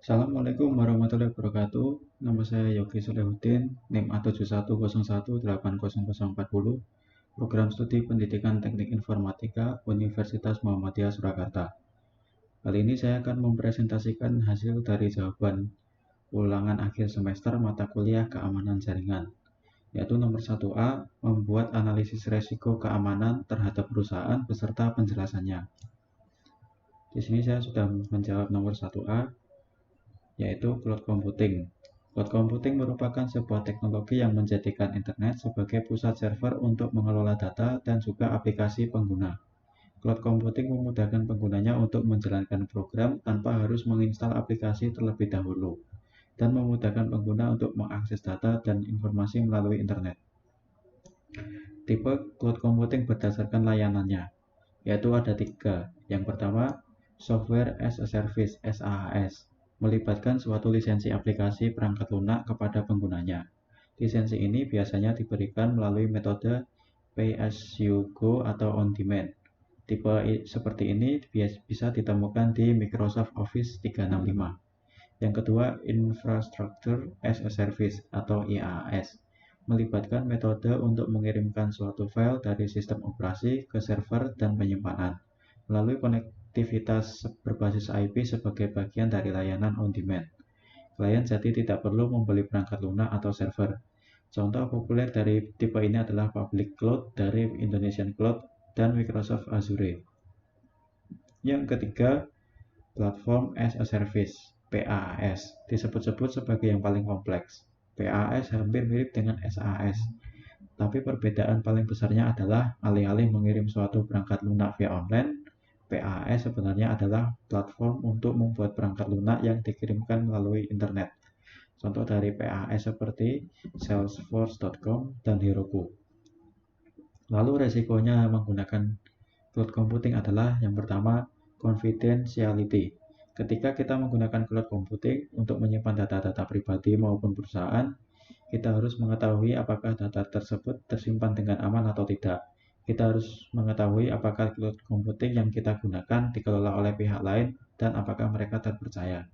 Assalamualaikum warahmatullahi wabarakatuh. Nama saya Yogi Solehudin, NIM A71018040, Program Studi Pendidikan Teknik Informatika, Universitas Muhammadiyah Surakarta. Kali ini saya akan mempresentasikan hasil dari jawaban ulangan akhir semester mata kuliah keamanan jaringan, yaitu nomor 1A, membuat analisis resiko keamanan terhadap perusahaan beserta penjelasannya. Di sini saya sudah menjawab nomor 1A, yaitu cloud computing. Cloud computing merupakan sebuah teknologi yang menjadikan internet sebagai pusat server untuk mengelola data dan juga aplikasi pengguna. Cloud computing memudahkan penggunanya untuk menjalankan program tanpa harus menginstal aplikasi terlebih dahulu, dan memudahkan pengguna untuk mengakses data dan informasi melalui internet. Tipe cloud computing berdasarkan layanannya, yaitu ada 3. Yang pertama, Software as a Service (SaaS), melibatkan suatu lisensi aplikasi perangkat lunak kepada penggunanya. Lisensi ini biasanya diberikan melalui metode pay as you go atau on demand. Tipe seperti ini bisa ditemukan di Microsoft Office 365. Yang kedua, Infrastructure as a Service atau IaaS, melibatkan metode untuk mengirimkan suatu file dari sistem operasi ke server dan penyimpanan melalui konektivitas berbasis IP sebagai bagian dari layanan on-demand. Klien jadi tidak perlu membeli perangkat lunak atau server. Contoh populer dari tipe ini adalah Public Cloud dari Indonesian Cloud dan Microsoft Azure. Yang ketiga, Platform as a Service (PaaS), disebut-sebut sebagai yang paling kompleks. PaaS hampir mirip dengan SaaS, tapi perbedaan paling besarnya adalah alih-alih mengirim suatu perangkat lunak via online, PaaS sebenarnya adalah platform untuk membuat perangkat lunak yang dikirimkan melalui internet. Contoh dari PaaS seperti Salesforce.com dan Heroku. Lalu resikonya menggunakan cloud computing adalah yang pertama, confidentiality. Ketika kita menggunakan cloud computing untuk menyimpan data-data pribadi maupun perusahaan, kita harus mengetahui apakah data tersebut tersimpan dengan aman atau tidak. Kita harus mengetahui apakah cloud computing yang kita gunakan dikelola oleh pihak lain dan apakah mereka terpercaya.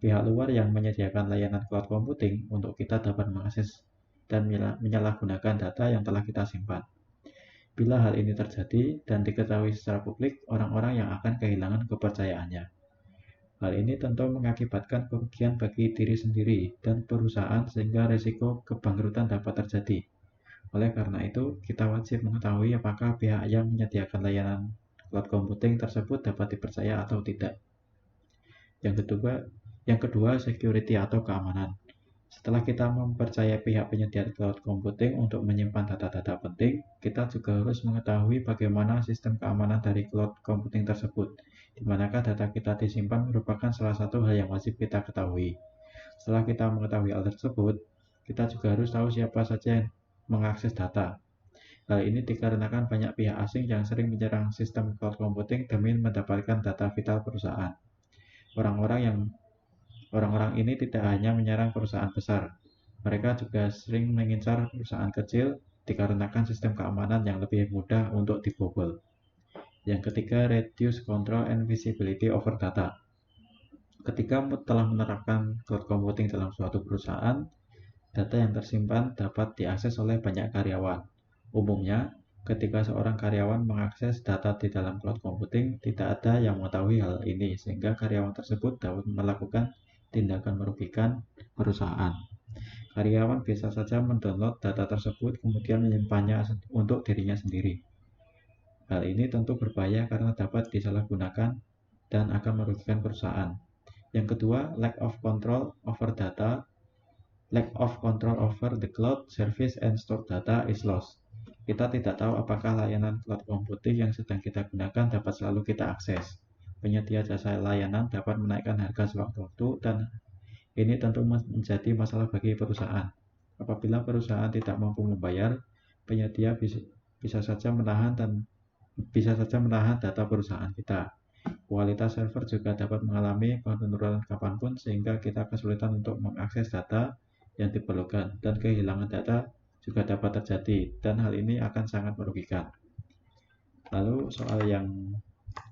Pihak luar yang menyediakan layanan cloud computing untuk kita dapat mengakses dan menyalahgunakan data yang telah kita simpan. Bila hal ini terjadi dan diketahui secara publik, orang-orang yang akan kehilangan kepercayaannya. Hal ini tentu mengakibatkan kerugian bagi diri sendiri dan perusahaan sehingga risiko kebangkrutan dapat terjadi. Oleh karena itu, kita wajib mengetahui apakah pihak yang menyediakan layanan cloud computing tersebut dapat dipercaya atau tidak. Yang kedua, security atau keamanan. Setelah kita mempercayai pihak penyedia cloud computing untuk menyimpan data-data penting, kita juga harus mengetahui bagaimana sistem keamanan dari cloud computing tersebut, di manakah data kita disimpan merupakan salah satu hal yang wajib kita ketahui. Setelah kita mengetahui hal tersebut, kita juga harus tahu siapa saja yang mengakses data. Hal ini dikarenakan banyak pihak asing yang sering menyerang sistem cloud computing demi mendapatkan data vital perusahaan. Orang-orang ini tidak hanya menyerang perusahaan besar, mereka juga sering mengincar perusahaan kecil dikarenakan sistem keamanan yang lebih mudah untuk dibobol. Yang ketiga, reduce control and visibility over data. Ketika telah menerapkan cloud computing dalam suatu perusahaan, data yang tersimpan dapat diakses oleh banyak karyawan. Umumnya, ketika seorang karyawan mengakses data di dalam cloud computing, tidak ada yang mengetahui hal ini, sehingga karyawan tersebut dapat melakukan tindakan merugikan perusahaan. Karyawan bisa saja mendownload data tersebut kemudian menyimpannya untuk dirinya sendiri. Hal ini tentu berbahaya karena dapat disalahgunakan dan akan merugikan perusahaan. Yang kedua, lack of control over the cloud service and stored data is lost. Kita tidak tahu apakah layanan cloud computing yang sedang kita gunakan dapat selalu kita akses. Penyedia jasa layanan dapat menaikkan harga sewaktu-waktu dan ini tentu menjadi masalah bagi perusahaan. Apabila perusahaan tidak mampu membayar, penyedia bisa saja menahan data perusahaan kita. Kualitas server juga dapat mengalami penurunan kapanpun sehingga kita kesulitan untuk mengakses data yang diperlukan dan kehilangan data juga dapat terjadi dan hal ini akan sangat merugikan. Lalu soal yang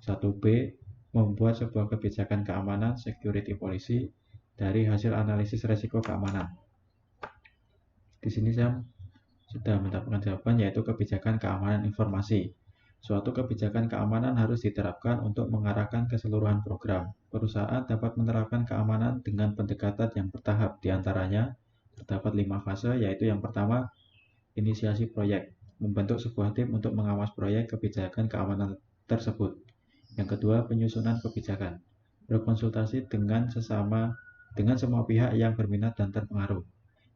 1B, membuat sebuah kebijakan keamanan security policy dari hasil analisis resiko keamanan. Di sini saya sudah mendapatkan jawaban, yaitu kebijakan keamanan informasi. Suatu kebijakan keamanan harus diterapkan untuk mengarahkan keseluruhan program. Perusahaan dapat menerapkan keamanan dengan pendekatan yang bertahap. Di antaranya terdapat 5 fase, yaitu yang pertama, inisiasi proyek, membentuk sebuah tim untuk mengawas proyek kebijakan keamanan tersebut. Yang kedua, penyusunan kebijakan, berkonsultasi dengan semua pihak yang berminat dan terpengaruh.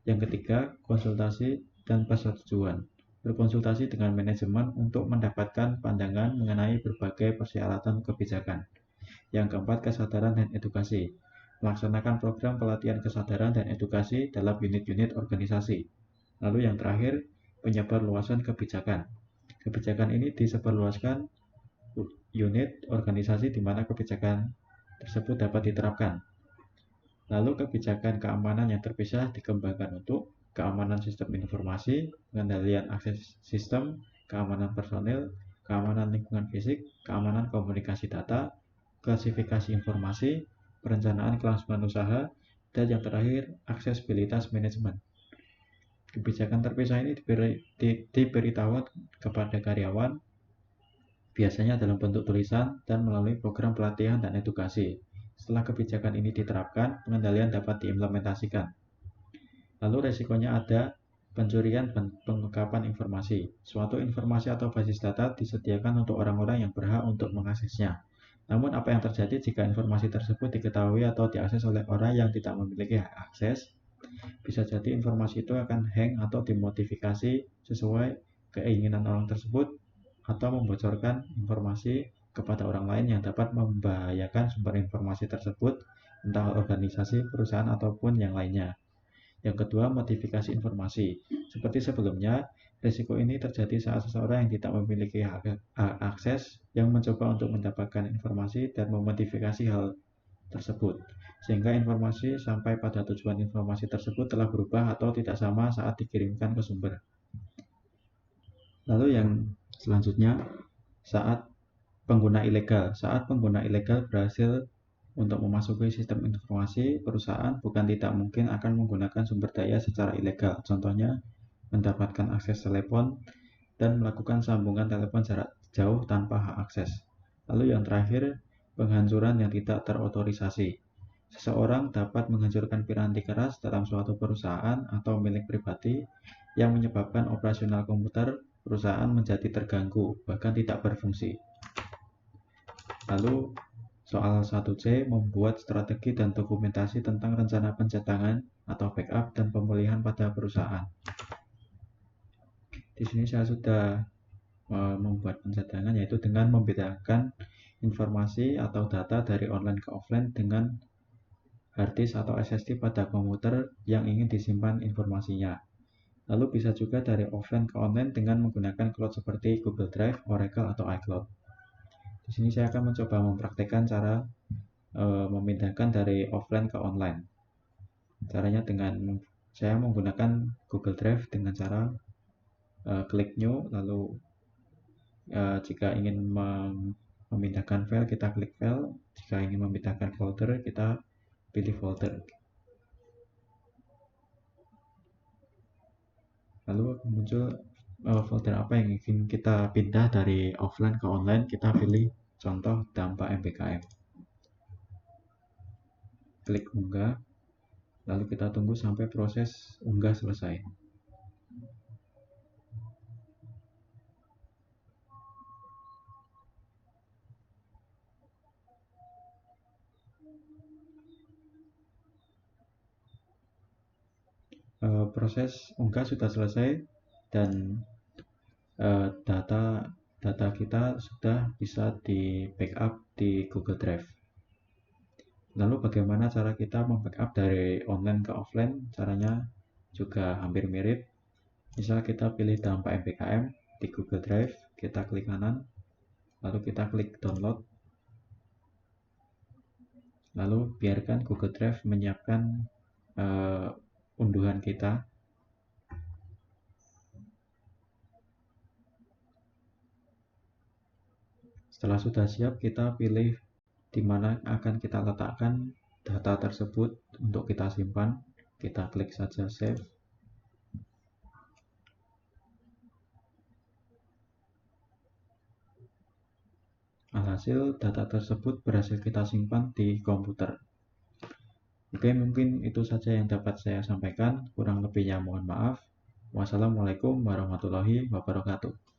Yang ketiga, konsultasi dan persetujuan, berkonsultasi dengan manajemen untuk mendapatkan pandangan mengenai berbagai persyaratan kebijakan. Yang keempat, kesadaran dan edukasi, melaksanakan program pelatihan kesadaran dan edukasi dalam unit-unit organisasi. Lalu yang terakhir, penyebarluasan kebijakan. Kebijakan ini disebarluaskan unit organisasi di mana kebijakan tersebut dapat diterapkan. Lalu kebijakan keamanan yang terpisah dikembangkan untuk keamanan sistem informasi, pengendalian akses sistem, keamanan personil, keamanan lingkungan fisik, keamanan komunikasi data, klasifikasi informasi, perencanaan kelangsungan usaha, dan yang terakhir, aksesibilitas manajemen. Kebijakan terpisah ini diberitahu kepada karyawan, biasanya dalam bentuk tulisan dan melalui program pelatihan dan edukasi. Setelah kebijakan ini diterapkan, pengendalian dapat diimplementasikan. Lalu resikonya ada pencurian dan pengungkapan informasi. Suatu informasi atau basis data disediakan untuk orang-orang yang berhak untuk mengaksesnya. Namun apa yang terjadi jika informasi tersebut diketahui atau diakses oleh orang yang tidak memiliki hak akses? Bisa jadi informasi itu akan hang atau dimodifikasi sesuai keinginan orang tersebut, atau membocorkan informasi kepada orang lain yang dapat membahayakan sumber informasi tersebut, entah organisasi, perusahaan, ataupun yang lainnya. Yang kedua, modifikasi informasi. Seperti sebelumnya, risiko ini terjadi saat seseorang yang tidak memiliki hak akses yang mencoba untuk mendapatkan informasi dan memodifikasi hal tersebut, sehingga informasi sampai pada tujuan informasi tersebut telah berubah atau tidak sama saat dikirimkan ke sumber. Lalu yang selanjutnya, saat pengguna ilegal. Saat pengguna ilegal berhasil untuk memasuki sistem informasi perusahaan, bukan tidak mungkin akan menggunakan sumber daya secara ilegal. Contohnya, mendapatkan akses telepon dan melakukan sambungan telepon jarak jauh tanpa hak akses. Lalu yang terakhir, penghancuran yang tidak terotorisasi. Seseorang dapat menghancurkan piranti keras dalam suatu perusahaan atau milik pribadi yang menyebabkan operasional komputer perusahaan menjadi terganggu, bahkan tidak berfungsi. Lalu soal 1C, membuat strategi dan dokumentasi tentang rencana pencetangan atau backup dan pemulihan pada perusahaan. Di sini saya sudah membuat pencetangan, yaitu dengan membedakan informasi atau data dari online ke offline dengan harddisk atau SSD pada komputer yang ingin disimpan informasinya. Lalu bisa juga dari offline ke online dengan menggunakan cloud seperti Google Drive, Oracle, atau iCloud. Di sini saya akan mencoba mempraktikkan cara memindahkan dari offline ke online. Caranya dengan saya menggunakan Google Drive dengan cara klik new, lalu jika ingin memindahkan file kita klik file, jika ingin memindahkan folder kita pilih folder. Lalu muncul folder apa yang ingin kita pindah dari offline ke online, kita pilih contoh dampak MBKM. Klik unggah, lalu kita tunggu sampai proses unggah selesai. Proses unggah sudah selesai dan data kita sudah bisa di backup di Google Drive. Lalu bagaimana cara kita membackup dari online ke offline? Caranya juga hampir mirip. Misal kita pilih dampak MBKM di Google Drive, kita klik kanan, lalu kita klik download, lalu biarkan Google Drive menyiapkan unduhan kita. Setelah sudah siap, kita pilih di mana akan kita letakkan data tersebut, untuk kita simpan. Kita klik saja save. Alhasil data tersebut berhasil kita simpan di komputer. Oke, mungkin itu saja yang dapat saya sampaikan. Kurang lebihnya mohon maaf. Wassalamualaikum warahmatullahi wabarakatuh.